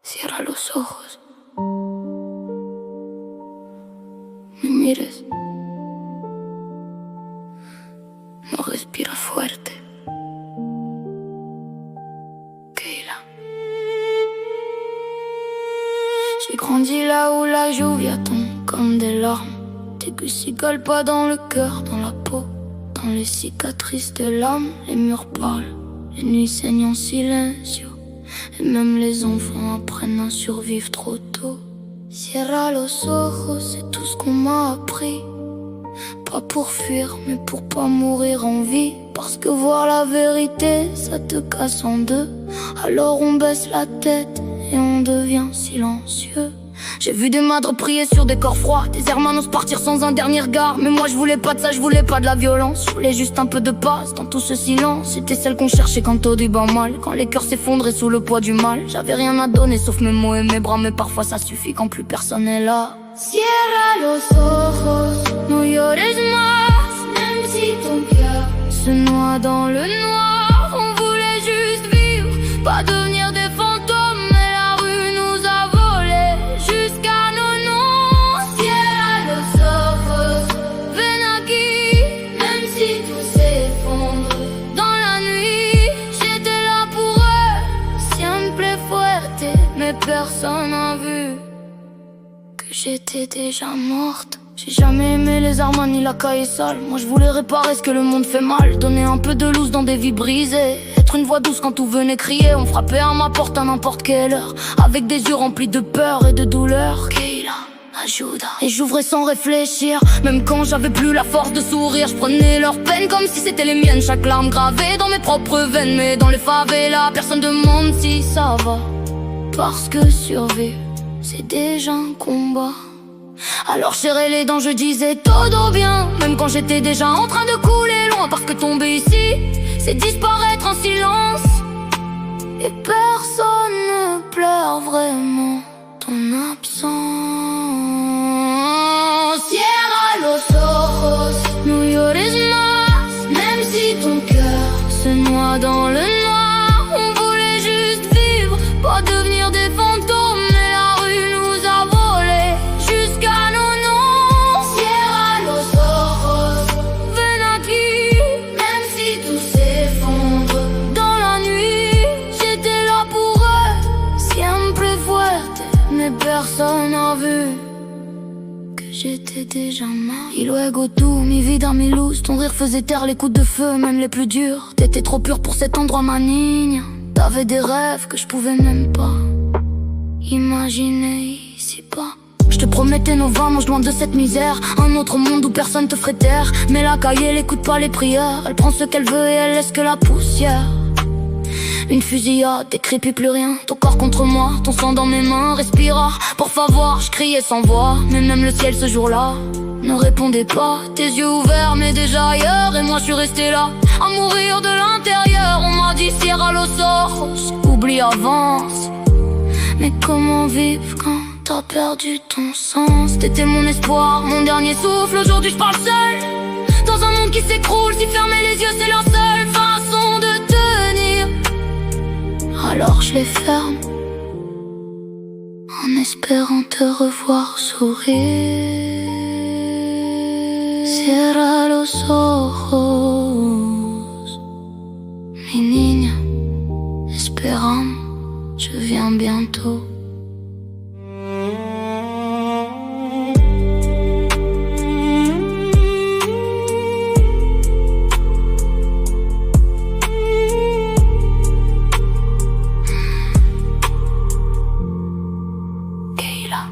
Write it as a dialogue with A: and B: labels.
A: Cierra los ojos. Me mires. No respira fuerte. Keila. J'ai grandi là où la lluvia tombe comme des larmes. Tes goussicles pas dans le cœur, dans la peau. Dans les cicatrices de l'âme, les murs parlent. Les nuits saignent en silencio. Et même les enfants apprennent à survivre trop tôt. Cierra los ojos, c'est tout ce qu'on m'a appris. Pas pour fuir, mais pour pas mourir en vie. Parce que voir la vérité, ça te casse en deux. Alors on baisse la tête et on devient silencieux. J'ai vu des madres prier sur des corps froids, des hermanos partir sans un dernier regard. Mais moi je voulais pas de ça, je voulais pas de la violence. Je voulais juste un peu de pace dans tout ce silence. C'était celle qu'on cherchait quand tout va mal, quand les cœurs s'effondraient sous le poids du mal. J'avais rien à donner sauf mes mots et mes bras, mais parfois ça suffit quand plus personne n'est là. Cierra los ojos, no llores más, même si ton cœur se noie dans le noir. On voulait juste vivre, pas devenir des fantômes, mais la rue nous a volé jusqu'à nos noms. Cierra los ojos, ven aquí, même si tout s'effondre dans la nuit. J'étais là pour eux, siempre fuerte, mais personne n'a vu que j'étais déjà morte. J'ai jamais aimé les armes ni la caille sale. Moi je voulais réparer ce que le monde fait mal. Donner un peu de loose dans des vies brisées. Être une voix douce quand tout venait crier. On frappait à ma porte à n'importe quelle heure. Avec des yeux remplis de peur et de douleur. Keila, ajuda. Et j'ouvrais sans réfléchir. Même quand j'avais plus la force de sourire. Je prenais leur peine comme si c'était les miennes. Chaque larme gravée dans mes propres veines. Mais dans les favelas, personne demande si ça va. Parce que survivre, c'est déjà un combat. Alors je serrais les dents, je disais todo bien. Même quand j'étais déjà en train de couler loin. Parce que tomber ici, c'est disparaître en silence. Et personne ne pleure vraiment ton absence. Cierra los ojos, no llores más, même si ton cœur se noie dans le noir. On voulait juste vivre, pas devenir des fantômes. Personne n'a vu que j'étais déjà mort. Y luego tú, mi vida, mi luz. Ton rire faisait taire les coups de feu, même les plus durs. T'étais trop pure pour cet endroit, ma niña. T'avais des rêves que je pouvais même pas imaginer ici pas. Je te promettais nos vamos loin de cette misère. Un autre monde où personne te ferait taire. Mais la caille, elle écoute pas les prières. Elle prend ce qu'elle veut et elle laisse que la poussière. Une fusillade, t'écris plus rien. Ton corps contre moi, ton sang dans mes mains. Respira, pour favor, je criais sans voix. Mais même le ciel ce jour-là ne répondait pas. Tes yeux ouverts mais déjà ailleurs. Et moi je suis resté là, à mourir de l'intérieur. On m'a dit cierra los ojos, oublie, avance. Mais comment vivre quand t'as perdu ton sens? T'étais mon espoir, mon dernier souffle. Aujourd'hui je parle seul, dans un monde qui s'écroule. Si fermer les yeux c'est la seule façon de tenir. Alors je les ferme, en espérant te revoir sourire. Cierra los ojos, mi niña, espérame, je viens bientôt. Keila.